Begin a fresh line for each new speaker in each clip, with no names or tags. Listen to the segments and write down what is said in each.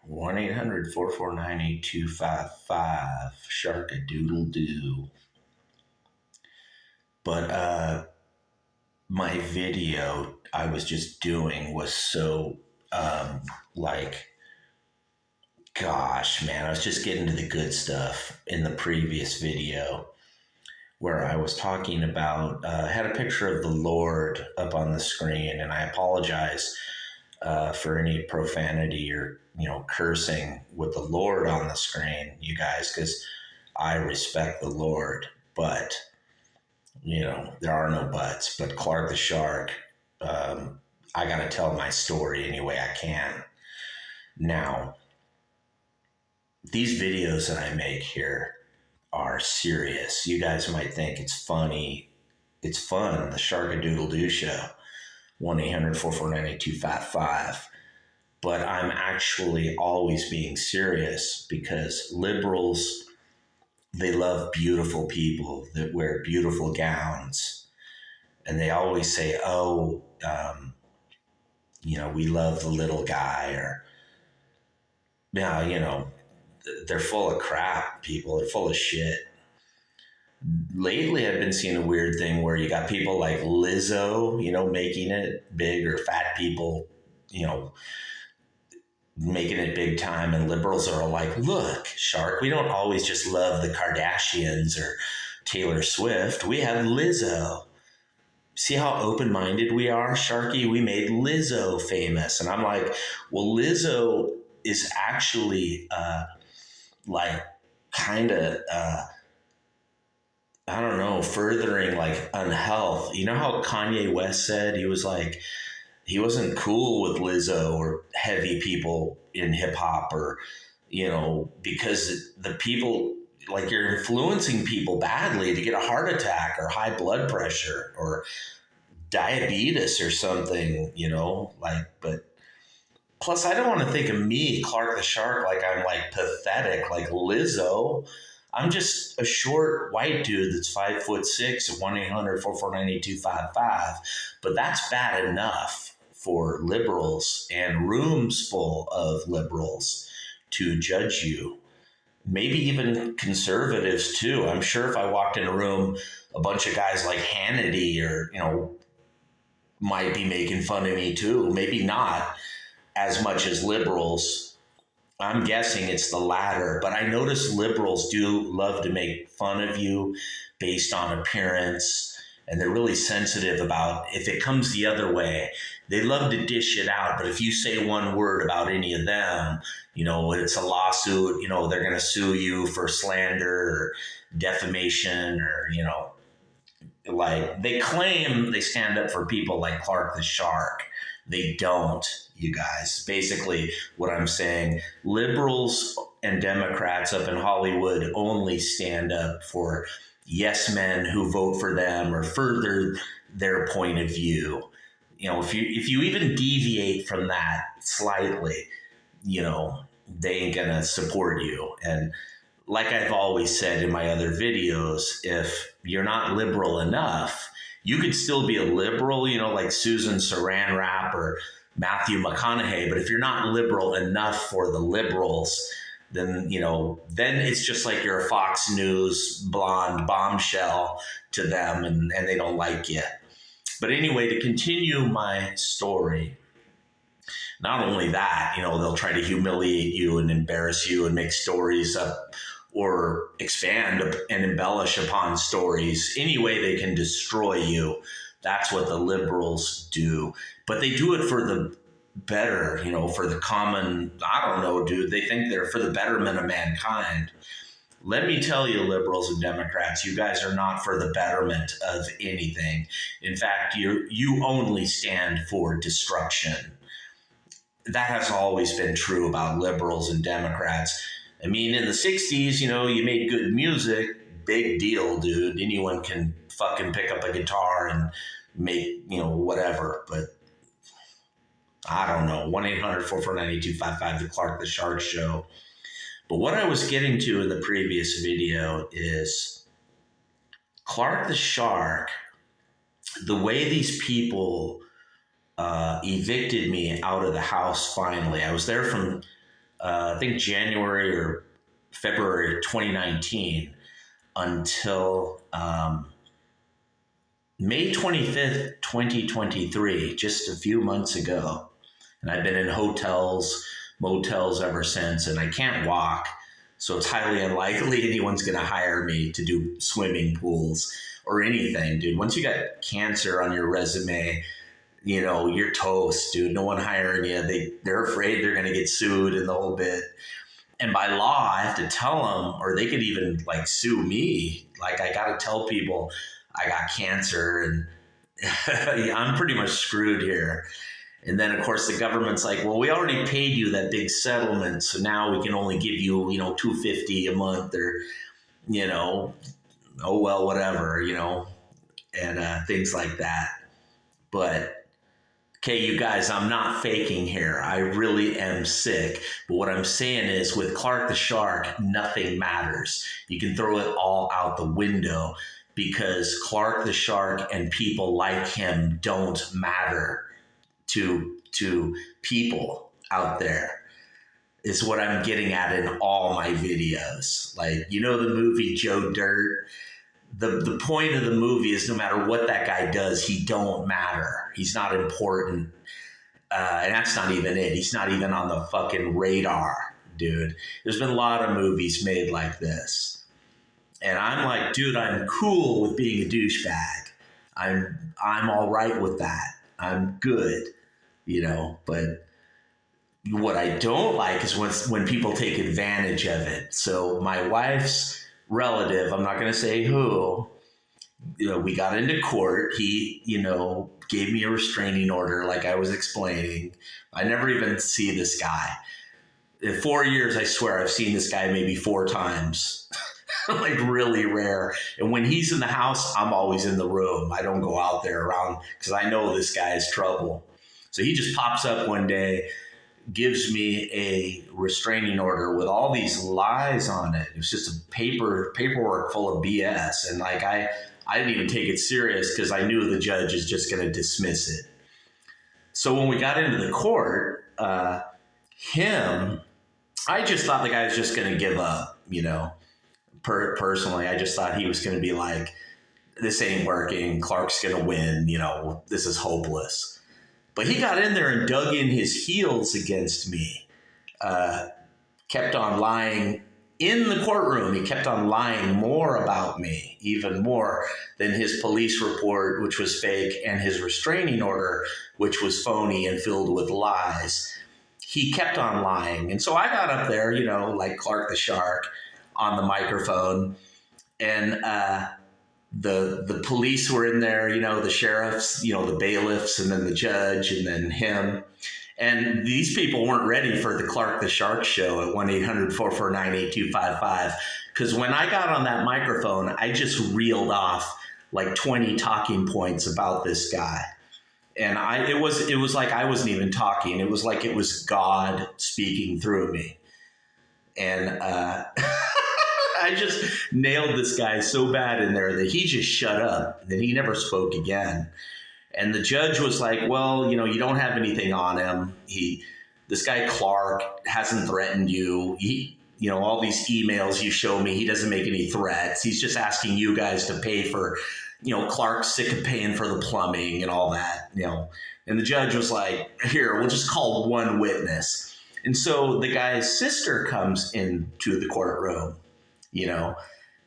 1-800-449-8255. SharkaDoodleDoo. But my video I was just doing was so, gosh, man, I was just getting to the good stuff in the previous video where I was talking about, had a picture of the Lord up on the screen, and I apologize for any profanity or, cursing with the Lord on the screen, you guys, because I respect the Lord, but, there are no buts. But Clark the Shark, I got to tell my story any way I can. Now, these videos that I make here are serious. You guys might think it's funny. It's fun. The SharkaDoodleDoo Show. 1-800-449-8255. But I'm actually always being serious because liberals, they love beautiful people that wear beautiful gowns. And they always say, we love the little guy, or, they're full of crap, people. They're full of shit. Lately, I've been seeing a weird thing where you got people like Lizzo, making it big, or fat people, making it big time. And liberals are like, look, Shark, we don't always just love the Kardashians or Taylor Swift. We have Lizzo. See how open-minded we are, Sharky? We made Lizzo famous. And I'm like, well, Lizzo is actually furthering like unhealth. You know how Kanye West said he wasn't cool with Lizzo or heavy people in hip hop, or, because the people, like, you're influencing people badly to get a heart attack or high blood pressure or diabetes or something, but plus I don't want to think of me, Clark the Shark, like I'm like pathetic like Lizzo. I'm just a short white dude that's 5'6" at 1-800-449-8255. But that's bad enough for liberals and rooms full of liberals to judge you. Maybe even conservatives too. I'm sure if I walked in a room, a bunch of guys like Hannity or, might be making fun of me too. Maybe not as much as liberals. I'm guessing it's the latter, but I notice liberals do love to make fun of you based on appearance, and they're really sensitive about if it comes the other way. They love to dish it out, but if you say one word about any of them, it's a lawsuit, they're going to sue you for slander or defamation, or, like they claim they stand up for people like Clark the Shark. They don't, you guys. Basically, what I'm saying, liberals and Democrats up in Hollywood only stand up for yes men who vote for them or further their point of view. If you even deviate from that slightly, they ain't gonna support you. And like I've always said in my other videos, if you're not liberal enough, you could still be a liberal, like Susan Saran Wrap or Matthew McConaughey. But if you're not liberal enough for the liberals, then it's just like you're a Fox News blonde bombshell to them, and they don't like you. But anyway, to continue my story, not only that, they'll try to humiliate you and embarrass you and make stories up or expand and embellish upon stories any way they can destroy you. That's what the liberals do. But they do it for the better, for the common, dude. They think they're for the betterment of mankind. Let me tell you, liberals and Democrats, you guys are not for the betterment of anything. In fact, you only stand for destruction. That has always been true about liberals and Democrats. I mean, in the 60s, you made good music, big deal, dude. Anyone can fucking pick up a guitar and make, whatever. But I don't know, 1-800-449-8255, the Clark the Shark Show. But what I was getting to in the previous video is Clark the Shark, the way these people evicted me out of the house finally. I was there from I think January or February 2019 until May 25th, 2023, just a few months ago. And I've been in hotels, motels ever since, and I can't walk. So it's highly unlikely anyone's going to hire me to do swimming pools or anything, dude. Once you got cancer on your resume, you're toast, dude. No one hiring you. They're afraid they're going to get sued and the whole bit. And by law, I have to tell them, or they could even like sue me. Like I got to tell people I got cancer and I'm pretty much screwed here. And then, of course, the government's like, well, we already paid you that big settlement, so now we can only give you, $250 a month, or, oh well, whatever, and things like that. But okay, you guys, I'm not faking here. I really am sick. But what I'm saying is, with Clark the Shark, nothing matters. You can throw it all out the window because Clark the Shark and people like him don't matter to people out there, is what I'm getting at in all my videos. Like, the movie Joe Dirt? The point of the movie is no matter what that guy does, he don't matter. He's not important. And that's not even it. He's not even on the fucking radar, dude. There's been a lot of movies made like this. And I'm like, dude, I'm cool with being a douchebag. I'm all right with that. I'm good, but what I don't like is when people take advantage of it. So my wife's relative, I'm not going to say who, we got into court. He, gave me a restraining order like I was explaining. I never even see this guy. In 4 years, I swear I've seen this guy maybe 4 times. Like really rare. And when he's in the house, I'm always in the room. I don't go out there around because I know this guy is trouble. So he just pops up one day, gives me a restraining order with all these lies on it. It was just a paperwork full of BS. And like I didn't even take it serious because I knew the judge is just going to dismiss it. So when we got into the court, I just thought the guy was just going to give up, Personally, I just thought he was going to be like, this ain't working. Clark's going to win. This is hopeless. But he got in there and dug in his heels against me, kept on lying in the courtroom. He kept on lying more about me, even more than his police report, which was fake, and his restraining order, which was phony and filled with lies. He kept on lying. And so I got up there, like Clark the Shark, on the microphone, and the police were in there, the sheriffs, the bailiffs, and then the judge, and then him. And these people weren't ready for the Clark the Shark show at 1-800-449-8255. Because when I got on that microphone, I just reeled off like 20 talking points about this guy. And it was like I wasn't even talking. It was like it was God speaking through me. And I just nailed this guy so bad in there that he just shut up. And he never spoke again. And the judge was like, well, you don't have anything on him. This guy Clark hasn't threatened you. All these emails you show me, he doesn't make any threats. He's just asking you guys to pay for, Clark's sick of paying for the plumbing and all that, And the judge was like, here, we'll just call one witness. And so the guy's sister comes into the courtroom,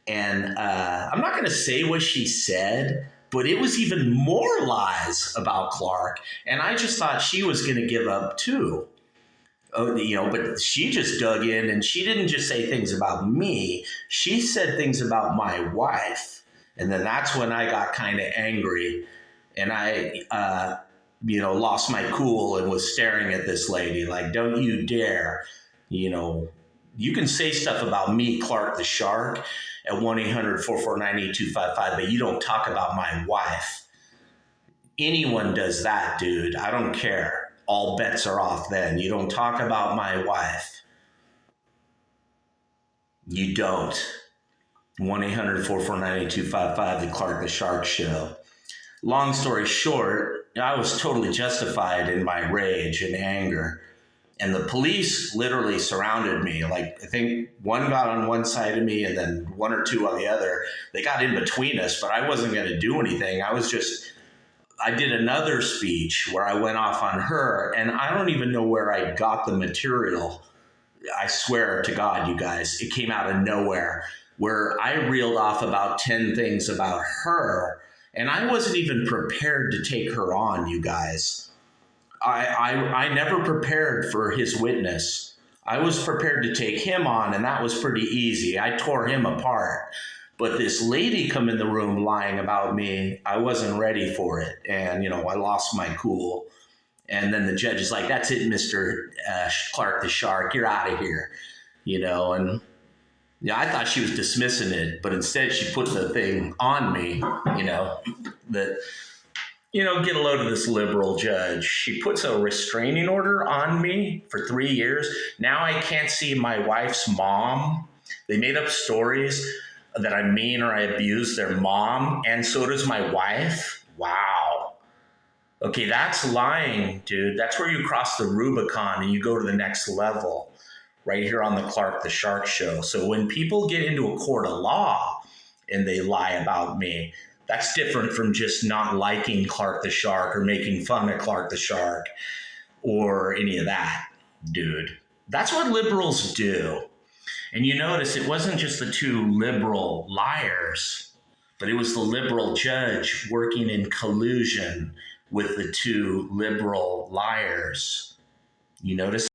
and I'm not going to say what she said, but it was even more lies about Clark. And I just thought she was going to give up too. But she just dug in, and she didn't just say things about me. She said things about my wife. And then that's when I got kind of angry, and I, lost my cool and was staring at this lady like, don't you dare, you can say stuff about me, Clark the Shark, at 1-800-449-8255, but you don't talk about my wife. Anyone does that, dude. I don't care. All bets are off then. You don't talk about my wife. You don't. 1-800-449-8255, the Clark the Shark Show. Long story short, I was totally justified in my rage and anger. And the police literally surrounded me. Like, I think one got on one side of me and then one or two on the other. They got in between us, but I wasn't going to do anything. I did another speech where I went off on her, and I don't even know where I got the material. I swear to God, you guys, it came out of nowhere, where I reeled off about 10 things about her, and I wasn't even prepared to take her on, you guys. I never prepared for his witness. I was prepared to take him on, and that was pretty easy. I tore him apart. But this lady come in the room lying about me, I wasn't ready for it. And, I lost my cool. And then the judge is like, that's it, Mr. Clark the Shark, you're out of here. And I thought she was dismissing it, but instead she put the thing on me, that get a load of this liberal judge. She puts a restraining order on me for 3 years. Now I can't see my wife's mom. They made up stories that I mean or I abuse their mom, and so does my wife. Wow. Okay, that's lying, dude. That's where you cross the Rubicon and you go to the next level, right here on the Clark the Shark show. So when people get into a court of law and they lie about me, that's different from just not liking Clark the Shark or making fun of Clark the Shark or any of that, dude. That's what liberals do. And you notice it wasn't just the two liberal liars, but it was the liberal judge working in collusion with the two liberal liars. You notice